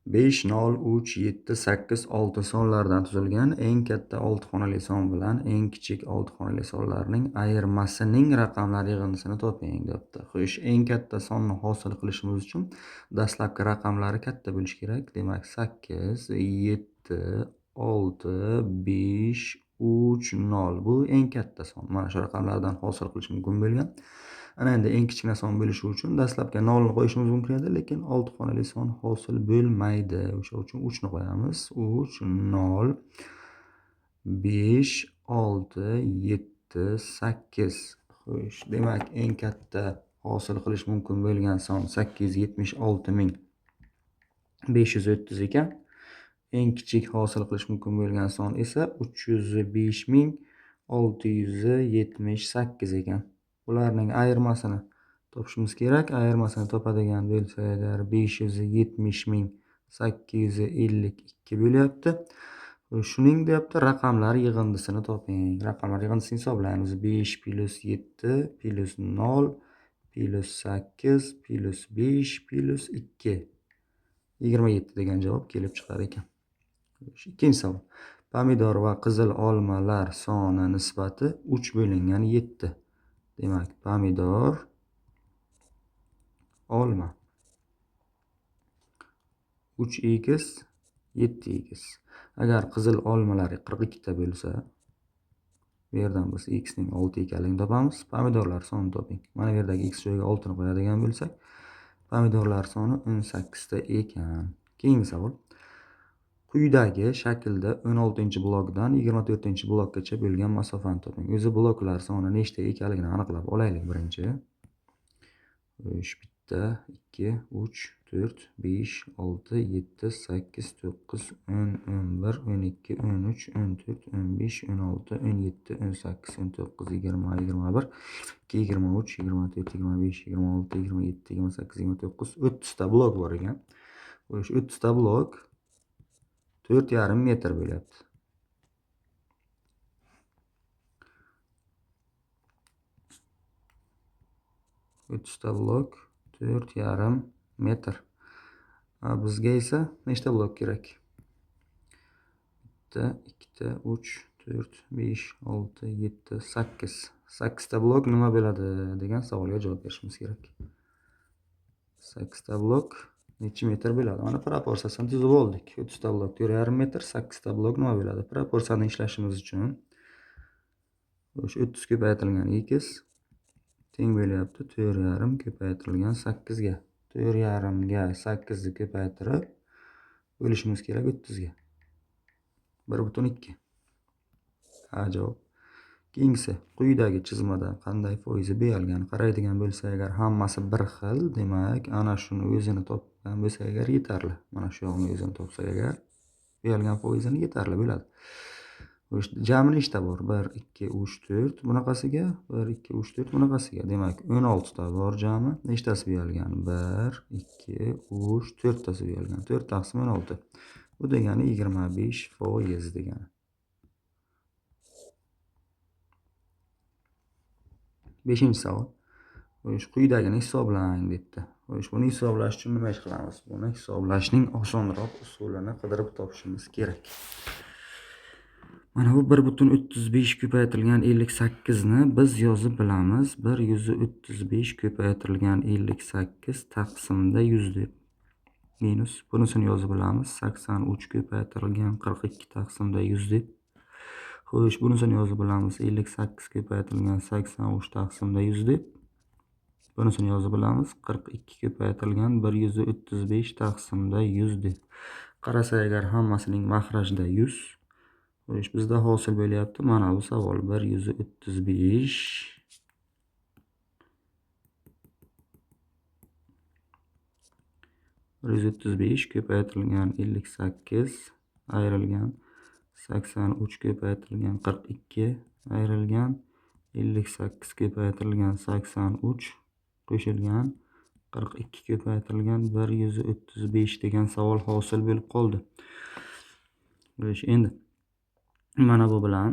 5, 0, 3, 7, 8, 6 sonlardan tuzilgan eng katta 6 xonali son bilan eng kichik 6 xonali sonlarning ayirmasining raqamlar yig'indisini toping debdi. Xo'sh, eng katta sonni hosil qilishimiz uchun dastlabki raqamlari katta bo'lishi kerak. Demak, 8, 7, 6, 5, 3, 0. Bu eng katta son. Mana shu raqamlardan hosil qilish mumkin bo'lgan. Ana endi eng kichkina son bo'lishi uchun dastlabki 0 ni qo'yishimiz mumkin edi, lekin 6 xonali son hosil bo'lmaydi. O'sha uchun 3 ni qo'yamiz. 3, 0, 5, 6, 7, 8. Xo'sh, demak, eng katta hosil qilish mumkin bo'lgan son 876.530 ekan. Eng kichik hosil qilish mumkin bo'lgan son esa 305.678 ekan. Bularning ayirmasini topishimiz kerak. Ayirmasini topadigan bo'lsak agar 570.852 bo'lyapti. Shuning deyapti, raqamlar yig'indisini toping. Raqamlar yig'indisini hisoblaymiz. 5 plus 7 plus 0 plus 8 plus 5 plus 2. 27 degan javob kelib chiqar ekan. Ikkinchi savol. Pomidor va qizil olmalar soni nisbati 3 bo'lingan 7. Demak, pomidor, olma 3x 7x. Agar qizil olmalar 42 ta bo'lsa, bu yerdan biz x ning 6 ekanligini topamiz. Pomidorlar sonini toping. Mana bu yerdagi x joyiga 6 ni qo'yadigan bo'lsak, pomidorlar soni 18 ta ekan. Keyingi savol. Quyidagi shaklda 16-blokdan 24-blokgacha bo'lgan masofani toping. O'zi bloklar soni nechta ekanligini aniqlab olaylik birinchi. 1, 2, 3, 4, 5, 6, 7, 8, 9, 10, 11, 12, 13, 14, 15, 16, 17, 18, 19, 20, 21, 22, 23, 24, 25, 26, 27, 28, 29, 30 ta blok bor ekan. 30 ta blok 4,5 metr bo'lyapti. O'ttizta blok 4,5 metr. Bizga esa nechta blok kerak? 1, 2, 3, 4, 5, 6, 7, 8. 8 ta blok nima bo'ladi degan savolga javob berishimiz kerak. 8 ta blok necha metr bo'ladi? Mana proporsiyasini tuzib oldik. 30 ta blok 4,5 metr, 8 ta blok nima bo'ladi? Proporsiyani ishlashimiz uchun 30 ko'paytirilgan x teng bo'lyapti 4,5 ko'paytirilgan 8 ga. 4,5 ga 8 ni ko'paytirib bo'lishimiz kerak 30 ga. 1,2. Javob. Keyingisi, quyidagi chizmada qanday foizi berilgan qaraydigan bo'lsa agar hammasi bir xil, demak, ana shuni o'zini topgan bo'lsa agar yetarli. Mana shu yo'lni o'zini topsak agar berilgan foizini yetarli bo'ladi. Jami nechta bor? 1, 2, 3, 4 bunaqasiga, 1, 2, 3, 4 bunaqasiga. Demak, 16 ta bor jami. Nechtasi berilgan? 1, 2, 3, 4 tasi berilgan. 4 taqsim 16. Bu degani 25% degani. 5-savol. Quyidagini hisoblang debdi. Buni hisoblash uchun nima ish qilamiz? Buni hisoblashning osonroq usulini qidirib topishimiz kerak. Mana bu 1,35 ko'paytirilgan 58 ni biz yozib bilamiz. 135 ko'paytirilgan 58 taqsimda 100 deb. Minus bunisini yozib bilamiz. 83 ko'paytirilgan 42 taqsimda 100 deb. Xo'sh, bunisini yozib bilamiz. 58 ko'paytirilgan 83 taqsimda 100 deb. Bunisini yozib bilamiz. 42 ko'paytirilgan 135 taqsimda 100 deb. Qarasa agar hammasining mahrajda 100. Xo'sh, bizda hosil bo'lyapti. Mana bu savol 135 ko'paytirilgan 58 ayrilgan 83 ko'paytirilgan 42 ayrilgan 58 ko'paytirilgan 83 qo'shilgan 42 ko'paytirilgan 135 degan savol hosil bo'lib qoldi. Endi mana bu bilan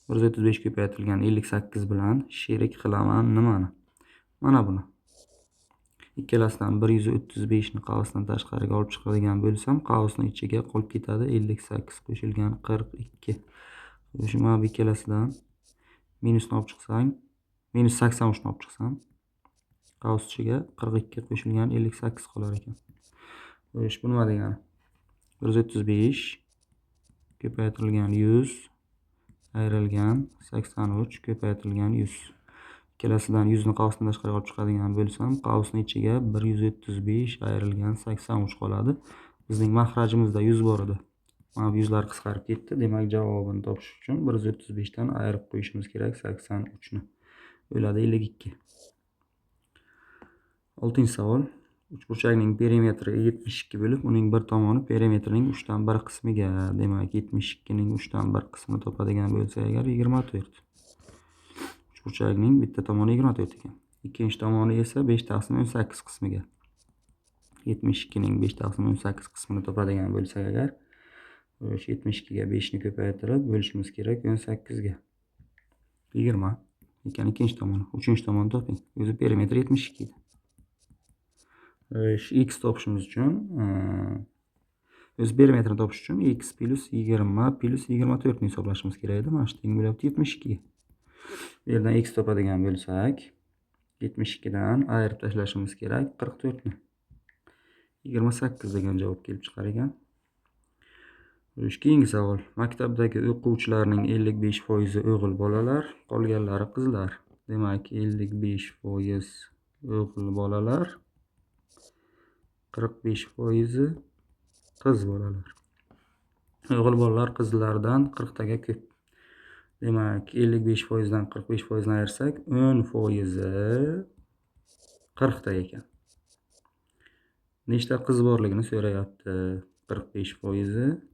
135 ko'paytirilgan 58 bilan sherik qilaman nimani? Mana buni. Ikkalasidan 135 ni qavsdan tashqariga olib chiqadigan bo'lsam, qavsning ichiga qolib ketadi 58 qo'shilgan 42. Mana bu ikkalasidan minusni olib chiqsang, minus 83 ni olib chiqsam, qavs ichiga 42 qo'shilgan 58 qolar ekan. Bu nima degani? 135 ko'paytirilgan 100 ayrilgan 83 ko'paytirilgan 100. Ikkalasidan 100 ni qavsdan tashqariga olib chiqadigan bo'lsam, qavsning ichiga 135 ayrilgan 83 qoladi. Bizning mahrajimizda 100 bor edi. Mana bu 100 lar qisqarib ketdi. Demak, javobini topish uchun 135 dan ayirib qo'yishimiz kerak 83 ni. Bo'ladi 52. 6-savol. Uchburchakning perimetri 72 bo'lib, uning bir tomoni perimetrining 3 dan 1 qismiga, demak 72 ning 3 dan 1 qismini topadigan bo'lsa agar 24. Uchburchakning bitta tomoni 24 ekan. Ikkinchi tomoni esa 5 taqsim 18 qismiga. 72 ning 5 taqsim 18 qismini topadigan bo'lsak agar 72 ga 5 ni ko'paytirib bo'lishimiz kerak 18 ga. 20 ekan ikkinchi tomoni. Uchinchi tomonni toping. O'zi perimetri 72 edi. X topishimiz uchun o'z perimetrini topish uchun x plus 20 plus 24 ni hisoblashimiz kerak edi. Mana shu teng bo'lyapti 72 ga. Bu yerdan x topadigan bo'lsak, 72 dan ayirib tashlashimiz kerak 44 ni. 28 degan javob kelib chiqar ekan. Keyingi savol. Maktabdagi o'quvchilarning 55% o'g'il bolalar, qolganlari qizlar. Demak, 55% o'g'il bolalar, 45% qiz bolalar. O'g'il bolalar qizlardan 40 taga ko'p. Demak, 55% dan 45% ni ayirsak, 10% 40 ta ekan. Nechta qiz borligini so'rayapti. 45%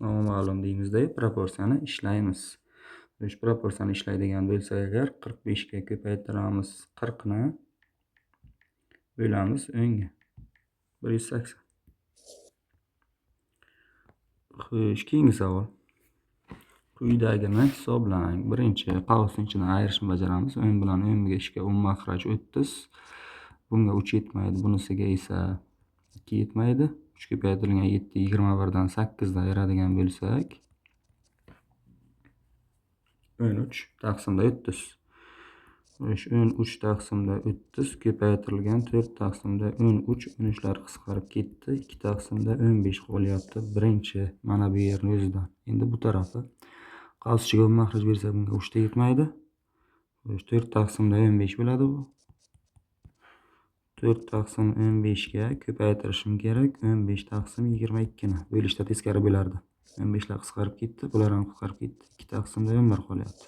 noma'lum deymizda, proporsiyani ishlaymiz. Shu proporsiyani ishlaydigan bo'lsak agar 45 ga ko'paytiramiz 40 ni bo'lamiz 10 ga. 180. Xo'sh, keyingi savol. Quyidagini hisoblang. Birinchi qavsning ichidan ayirishni bajaramiz. 10 bilan 10 ga ishga 10 mahraj 30. Bunga 3 yetmaydi, bunisiga esa 2 yetmaydi. 3 ko'paytirilgan 7 21 dan 8 ni ayiradigan bo'lsak, 13 taqsimda 30. 13 taqsimda 30 ko'paytirilgan 4 taqsimda 13. 13 lar qisqarib ketdi. 2 taqsimda 15 qolyapti. Birinchi mana bu yerni o'zidan. Endi bu tarafi qavs ichiga 10 mahraj bersak, bunga 3 ta yetmaydi. 4 taqsimda 15 bo'ladi bu. 4 taqsim 15 ga ko'paytirishim kerak 15 taqsim 22 ni. Bo'lishda teskari bo'lardi. 15 lar qisqarib ketdi, bular ham qisqarib ketdi. 2 taqsimda 11 qolyapti.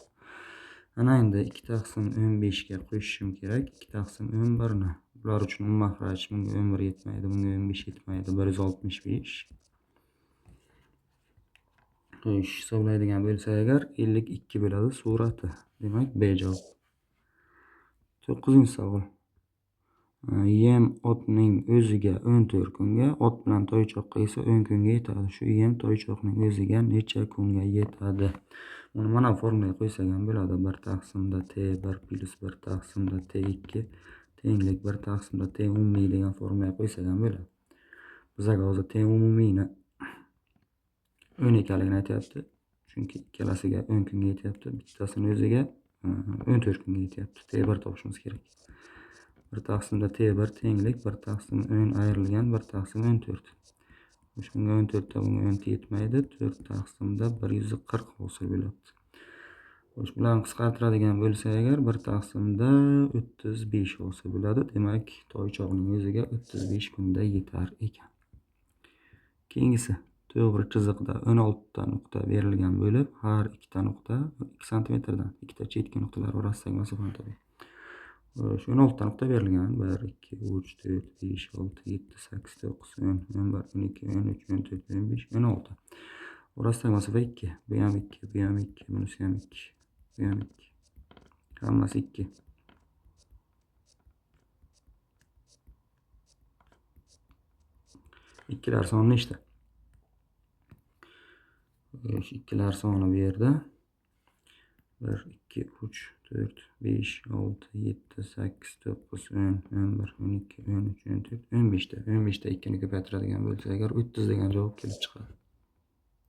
Ana endi 2 taqsim 15 ga qo'shishim kerak 2 taqsim 11 ni. Bular uchun 10 mahraj, bunga 11 yetmaydi, bunga 15 yetmaydi. 165. Xo'sh, hisoblaydigan bo'lsak agar 52 bo'ladi surati. Demak, B javob. 9-savol. Yem otning o'ziga 14 kunga, ot bilan toychoqqa esa 10 kunga yetadi. Shu yem toychoqning o'ziga necha kunga yetadi? Uni mana formulaga qo'ysak ham bo'ladi. 1 taqsimda T1 plus 1 taqsimda T2 tenglik 1 taqsimda T umumiy degan formulaga qo'ysak ham bo'ladi. Bizga hozir T umumiyni 10 ekanligini aytyapti. Chunki ikkalasiga 10 kunga yetyapti. Bittasini o'ziga 14 kunga yetyapti. T1 topishimiz kerak. 1 taqsimda T1 tenglik 1 taqsim 10 ayrilgan 1 taqsim 14. Shunga 14 ta bunga 10 yetmaydi. 4 taqsimda 140 hosil bo'lyapti. Xo'sh, bularni qisqartiradigan bo'lsa agar 1 taqsimda 35 hosil bo'ladi. Demak, toychoqning o'ziga 35 kunda yetar ekan. Keyingisi, to'g'ri chiziqda 16 ta nuqta berilgan bo'lib, har ikkita nuqta 2 santimetrdan ikkita chetki nuqtalar orasidagi masofani toping. Shu 16 ta nuqta berilgan. 1 2 3 4 5 6 7 8 9 10 11 12 13 14 15 16. Orasidagi masofa 2. Bu ham 2, bu ham 2, bunisi ham 2. Bu ham 2. Hammasi 2. Ikkilar soni nechta? Ikkilar soni bu yerda 1, 2, 3, 4, 5, 6, 7, 8, 9, 10, 11, 12, 13, 14, 15 ta. 15 ta 2 ni ko'paytiradigan bo'lsak agar 30 degan javob kelib chiqadi.